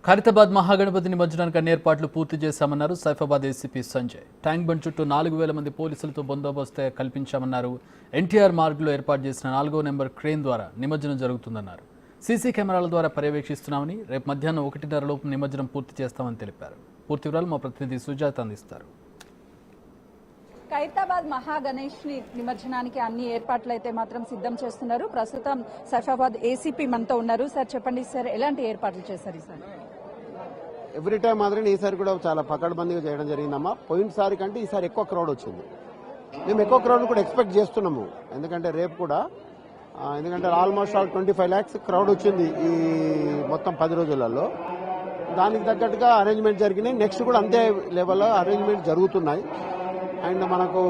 ఖైరతాబాద్ మహాగణపతి నిమజ్జనానికి అన్ని ఏర్పాట్లు పూర్తి చేశామన్నారు Saifabad ACP Sanjay. Tank bund చుట్టూ 4,000 మంది పోలీసులతో బందోబస్తు కల్పించామన్నారు. ఎన్టీఆర్ మార్గ్లో ఏర్పాటు చేసిన 4వ నెంబర్ క్రేన్ ద్వారా నిమజ్జనం జరుగుతుందన్నారు. సీసీ కెమెరాల ద్వారా పర్యవేక్షిస్తున్నామని, రేపు మధ్యాహ్నం 1:30 లోపు నిమజ్జనం పూర్తి చేస్తామని తెలిపారు. పూర్తి వివరాలు మా ప్రతినిధి సుజాత అందిస్తారు. ఖైరతాబాద్ మహాగణేష్ నిమజ్జనానికి అన్ని ఏర్పాట్లు అయితే మాత్రం సిద్ధం చేస్తున్నారు. ప్రస్తుతం సైఫాబాద్ ఏసీపీ మనతో ఉన్నారు. సార్ చెప్పండి సార్, ఎలాంటి ఏర్పాట్లు చేశారు సార్? ఎవ్రీ టైం మాదిరి ఈసారి కూడా చాలా పకడ్బందీగా చేయడం జరిగిందమ్మా. పోయినసారి కంటే ఈసారి ఎక్కువ క్రౌడ్ వచ్చింది. మేము ఎక్కువ క్రౌడ్ కూడా ఎక్స్పెక్ట్ చేస్తున్నాము. ఎందుకంటే రేపు కూడా ఎందుకంటే ఆల్మోస్ట్ 25 lakhs క్రౌడ్ వచ్చింది ఈ మొత్తం 10 రోజులలో. దానికి తగ్గట్టుగా అరేంజ్మెంట్ జరిగినాయి. నెక్స్ట్ కూడా అంతే లెవెల్లో అరేంజ్మెంట్ జరుగుతున్నాయి. అండ్ మనకు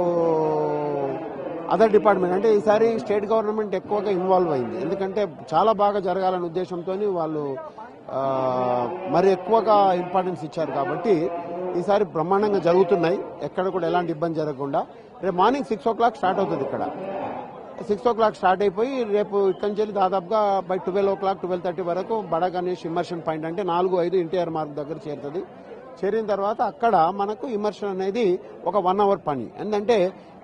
అదర్ డిపార్ట్మెంట్ అంటే ఈసారి స్టేట్ గవర్నమెంట్ ఎక్కువగా ఇన్వాల్వ్ అయింది. ఎందుకంటే చాలా బాగా జరగాలనే ఉద్దేశంతో వాళ్ళు మరి ఎక్కువగా ఇంపార్టెన్స్ ఇచ్చారు. కాబట్టి ఈసారి బ్రహ్మాండంగా జరుగుతున్నాయి. ఎక్కడ కూడా ఎలాంటి ఇబ్బంది జరగకుండా. రేపు మార్నింగ్ 6 o'clock స్టార్ట్ అవుతుంది. ఇక్కడ 6 o'clock స్టార్ట్ అయిపోయి రేపు ఇక్కడి నుంచి దాదాపుగా బై 12 o'clock 12:30 వరకు బడా గణేష్ ఇమర్షన్ పాయింట్ అంటే 4-5 ఎన్టీఆర్ మార్గ్ దగ్గర చేరుతుంది. చేరిన తర్వాత అక్కడ మనకు ఇమర్షన్ అనేది ఒక 1 hour పని. ఎందుకంటే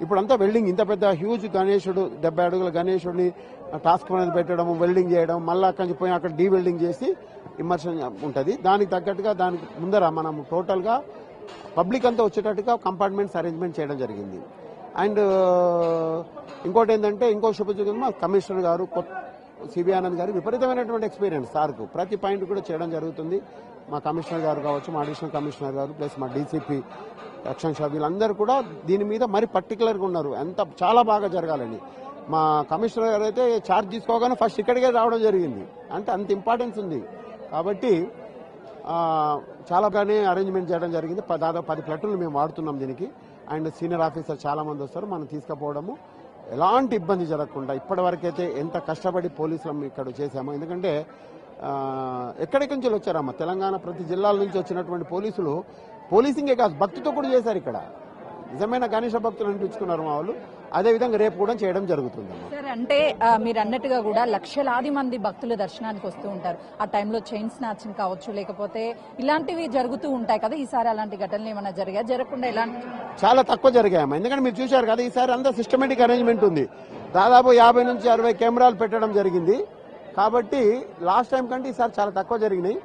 ఇప్పుడంతా వెల్డింగ్, ఇంత పెద్ద హ్యూజ్ గణేశుడు 70 అడుగుల గణేశుడిని టాస్క్ అనేది పెట్టడం, వెల్డింగ్ చేయడం, మళ్ళీ అక్కడి నుంచి పోయి అక్కడ డీ వెల్డింగ్ చేసి ఇమర్షన్ ఉంటుంది. దానికి తగ్గట్టుగా దానికి ముందర మనం టోటల్గా పబ్లిక్ అంతా వచ్చేటట్టుగా కంపార్ట్మెంట్స్ అరేంజ్మెంట్ చేయడం జరిగింది. అండ్ ఇంకోటి ఏంటంటే ఇంకో శుభసూచన, మా కమిషనర్ గారు సిబి ఆనంద్ గారు విపరీతమైనటువంటి ఎక్స్పీరియన్స్ సార్కు ప్రతి పాయింట్ కూడా చేయడం జరుగుతుంది. మా కమిషనర్ గారు కావచ్చు, మా అడిషనల్ కమిషనర్ గారు ప్లస్ మా డీసీపీ రక్షణ షా వీళ్ళందరూ కూడా దీని మీద మరి పర్టికులర్గా ఉన్నారు. చాలా బాగా జరగాలని. మా కమిషనర్ గారు అయితే ఛార్జ్ తీసుకోగానే ఫస్ట్ ఇక్కడికే రావడం జరిగింది. అంటే అంత ఇంపార్టెన్స్ ఉంది. కాబట్టి చాలాగానే అరేంజ్మెంట్ చేయడం జరిగింది. దాదాపు 10 ప్లటూన్లు మేము వాడుతున్నాం దీనికి. అండ్ సీనియర్ ఆఫీసర్ చాలా మంది వస్తారు. మనం తీసుకుపోవడము ఎలాంటి ఇబ్బంది జరగకుండా ఇప్పటివరకైతే ఎంత కష్టపడి పోలీసులు ఇక్కడ చేశామో. ఎందుకంటే ఎక్కడెక్కడి నుంచి వచ్చారమ్మా, తెలంగాణ ప్రతి జిల్లాల నుంచి వచ్చినటువంటి పోలీసులు పోలీసింగే కాదు భక్తితో కూడా చేశారు. ఇక్కడ నిజమైన గణేష భక్తులు అనిపించుకున్నారు మా వాళ్ళు. అదేవిధంగా రేపు కూడా చేయడం జరుగుతుంది. సార్ అంటే మీరు అన్నట్టుగా కూడా లక్షలాది మంది భక్తులు దర్శనానికి వస్తూ ఉంటారు. ఆ టైంలో చైన్ స్నాచింగ్ కావచ్చు, లేకపోతే ఇలాంటివి జరుగుతూ ఉంటాయి కదా. ఈసారి అలాంటి ఘటనలు ఏమైనా జరిగా? జరగకుండా ఎలాంటి చాలా తక్కువ జరిగాయమ్మా. ఎందుకంటే మీరు చూశారు కదా, ఈసారి అంతా సిస్టమేటిక్ అరేంజ్మెంట్ ఉంది. దాదాపు 50 నుంచి 60 కెమెరాలు పెట్టడం జరిగింది. కాబట్టి లాస్ట్ టైం కంటే ఈసారి చాలా తక్కువ జరిగినాయి.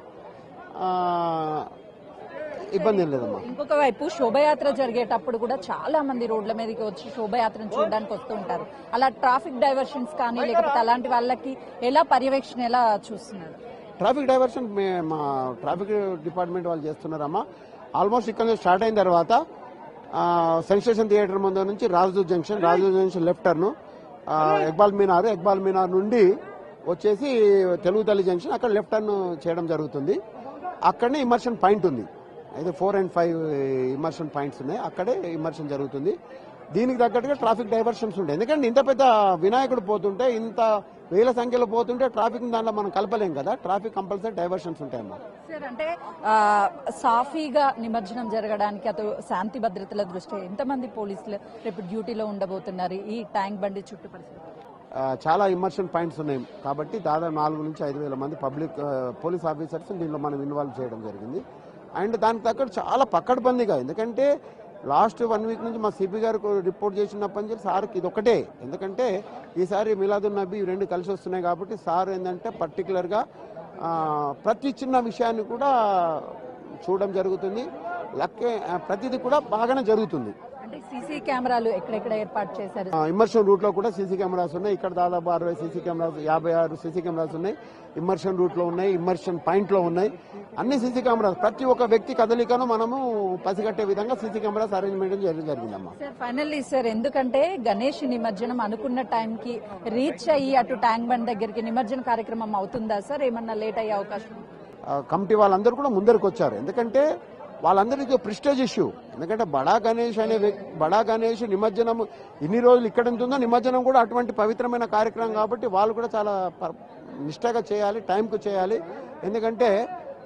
ఇబ్బంది ఏం లేదమ్మా. ఇంకొక వైపు శోభయాత్ర జరిగేటప్పుడు కూడా చాలా మంది రోడ్ల మీదకి వచ్చి శోభయాత్రను చూడడానికి వస్తూ ఉంటారు. అలా ట్రాఫిక్ డైవర్షన్స్ కానీ లేకపోతే అలాంటి వాళ్ళకి ఎలా పర్యవేక్షణ ఎలా చూస్తున్నారు? ట్రాఫిక్ డైవర్షన్ మా ట్రాఫిక్ డిపార్ట్మెంట్ వాళ్ళు చేస్తున్నారమ్మా. ఆల్మోస్ట్ ఇక్కడ నుంచి స్టార్ట్ అయిన తర్వాత సెన్సేషన్ థియేటర్ ముందు నుంచి Rajdoot junction left turn, Iqbal Maynard నుండి వచ్చేసి తెలుగు తల్లి జంక్షన్ అక్కడ లెఫ్ట్ టర్న్ చేయడం జరుగుతుంది. అక్కడనే ఇమర్షన్ పాయింట్ ఉంది. అయితే 4 and 5 ఇమర్షన్ పాయింట్స్ ఉన్నాయి. అక్కడే ఇమర్షన్ జరుగుతుంది. దీనికి తగ్గట్టుగా ట్రాఫిక్ డైవర్షన్స్ ఉంటాయి. ఎందుకంటే ఇంత పెద్ద వినాయకుడు పోతుంటే, ఇంత వేల సంఖ్యలో పోతుంటే ట్రాఫిక్ దాంట్లో మనం కలపలేం కదా. ట్రాఫిక్ కంపల్సరీ డైవర్షన్స్ ఉంటాయమ్మా. సార్ అంటే సాఫీగా నిమజ్జనం జరగడానికి అటు శాంతి భద్రతల దృష్ట్యా ఎంతమంది పోలీసులు రేపు డ్యూటీలో ఉండబోతున్నారు ఈ ట్యాంక్ బండి చుట్టూ పరిస్థితి? చాలా ఇమర్షన్ పాయింట్స్ ఉన్నాయి. కాబట్టి దాదాపు 4 నుంచి 5,000 మంది పబ్లిక్ పోలీస్ ఆఫీసర్స్ దీనిలో మనం ఇన్వాల్వ్ చేయడం జరిగింది. అండ్ దానికి తగ్గట్టు చాలా పక్కడబందీగా, ఎందుకంటే లాస్ట్ 1 week నుంచి మా సిపి గారు రిపోర్ట్ చేసినప్పటి నుంచి సార్కి ఇది ఒకటే. ఎందుకంటే ఈసారి మిలాదున్ నబీ 2 కలిసి వస్తున్నాయి. కాబట్టి సార్ ఏంటంటే పర్టికులర్గా ప్రతి చిన్న విషయాన్ని కూడా చూడడం జరుగుతుంది. ప్రతిదీ కూడా బాగానే జరుగుతుంది. అంటే సీసీ కెమెరాలు ఎక్కడెక్కడ ఏర్పాటు చేశారు? ఇమర్షన్ రూట్ లో కూడా సీసీ కెమెరాస్ ఉన్నాయి. ఇక్కడ దాదాపు 60 సీసీ కెమెరాస్, 56 సీసీ కెమెరాస్ ఉన్నాయి. ఇమర్షన్ రూట్ లో ఉన్నాయి, ఇమర్షన్ పాయింట్ లో ఉన్నాయి. అన్ని సీసీ కెమెరాస్ ప్రతి ఒక్క వ్యక్తి కదలికను మనము పసిగట్టే విధంగా సీసీ కెమెరాస్ అరేంజ్మెంట్ జరిగిందమ్మా. సార్ ఫైనల్లీ సార్, ఎందుకంటే గణేష్ నిమజ్జనం అనుకున్న టైంకి రీచ్ అయ్యి అటు ట్యాంక్ బండ్ దగ్గరికి నిమజ్జన కార్యక్రమం అవుతుందా సార్? ఏమన్నా లేట్ అయ్యే అవకాశం? కమిటీ వాళ్ళందరూ కూడా ముందరికి వచ్చారు. ఎందుకంటే వాళ్ళందరికీ ప్రిస్టేజ్ ఇష్యూ. ఎందుకంటే బడా గణేష్ నిమజ్జనం ఇన్ని రోజులు ఇక్కడ ఉంటుందో, నిమజ్జనం కూడా అటువంటి పవిత్రమైన కార్యక్రమం. కాబట్టి వాళ్ళు కూడా చాలా నిష్టగా చేయాలి, టైంకు చేయాలి. ఎందుకంటే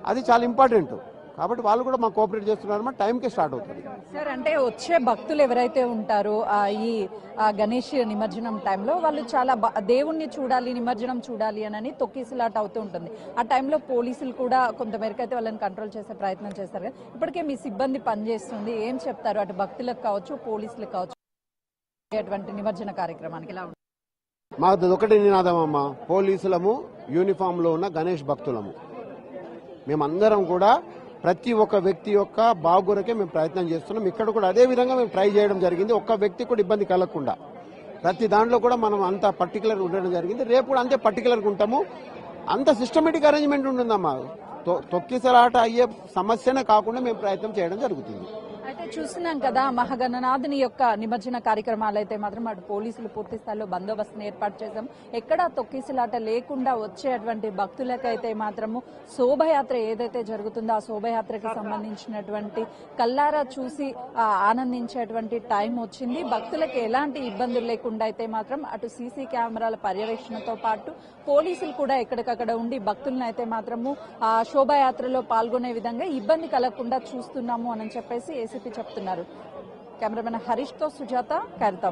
అది చాలా ఇంపార్టెంట్. కాబట్టి వాళ్ళు కూడా మాకు కోఆపరేట్ చేస్తున్నారన్నమాట. టైంకే స్టార్ట్ అవుతుంది. సార్, అంటే వచ్చే భక్తులు ఎవరైతే ఉంటారో ఈ గణేష్ నిమజ్జనం టైంలో వాళ్ళు చాలా దేవుణ్ణి చూడాలి, నిమజ్జనం చూడాలి అని తొక్కిసలాట అవుతూ ఉంటుంది. ఆ టైంలో పోలీసులు కూడా కొంతమేరకు అయితే వాళ్ళని కంట్రోల్ చేసే ప్రయత్నం చేస్తారు కదా. ఇప్పటికే మీ సిబ్బంది పనిచేస్తుంది, ఏం చెప్తారు అటు భక్తులకు కావచ్చు, పోలీసులకు కావచ్చు, అటువంటి నిమజ్జన కార్యక్రమానికి ఎలా ఉంటుంది? మాకు ఒకటి నినాదం అమ్మ, పోలీసులము, యూనిఫామ్లో ఉన్న గణేష్ భక్తులము, మేమందరం కూడా ప్రతి ఒక్క వ్యక్తి యొక్క బాగోరకే మేము ప్రయత్నం చేస్తున్నాం. ఇక్కడ కూడా అదే విధంగా మేము ట్రై చేయడం జరిగింది. ఒక్క వ్యక్తి కూడా ఇబ్బంది కలగకుండా ప్రతి దాంట్లో కూడా మనం అంత పర్టికులర్ ఉండడం జరిగింది. రేపు కూడా అంతే పర్టికులర్గా ఉంటాము. అంత సిస్టమేటిక్ అరేంజ్మెంట్ ఉంటుందమ్మా. తొక్కిసలాట అయ్యే సమస్యనే కాకుండా మేము ప్రయత్నం చేయడం జరుగుతుంది. అయితే చూస్తున్నాం కదా, మహాగణనాథుని యొక్క నిమజ్జన కార్యక్రమాలు అయితే మాత్రం అటు పోలీసులు పూర్తి స్థాయిలో బందోబస్తుని ఏర్పాటు చేశాం. ఎక్కడా తొక్కిసలాట లేకుండా వచ్చేటువంటి భక్తులకైతే మాత్రము శోభయాత్ర ఏదైతే జరుగుతుందో ఆ శోభయాత్రకి సంబంధించినటువంటి కల్లారా చూసి ఆనందించేటువంటి టైం వచ్చింది. భక్తులకు ఎలాంటి ఇబ్బందులు లేకుండా అయితే మాత్రం అటు సీసీ కెమెరాల పర్యవేక్షణతో పాటు పోలీసులు కూడా ఎక్కడికక్కడ ఉండి భక్తులను అయితే మాత్రము ఆ శోభాయాత్రలో పాల్గొనే విధంగా ఇబ్బంది కలగకుండా చూస్తున్నాము అని చెప్పేసి ఏసీపీ చెప్తున్నారు. కెమెరామెన్ హరీష్ తో సుజాత, ఖైరతాబాద్.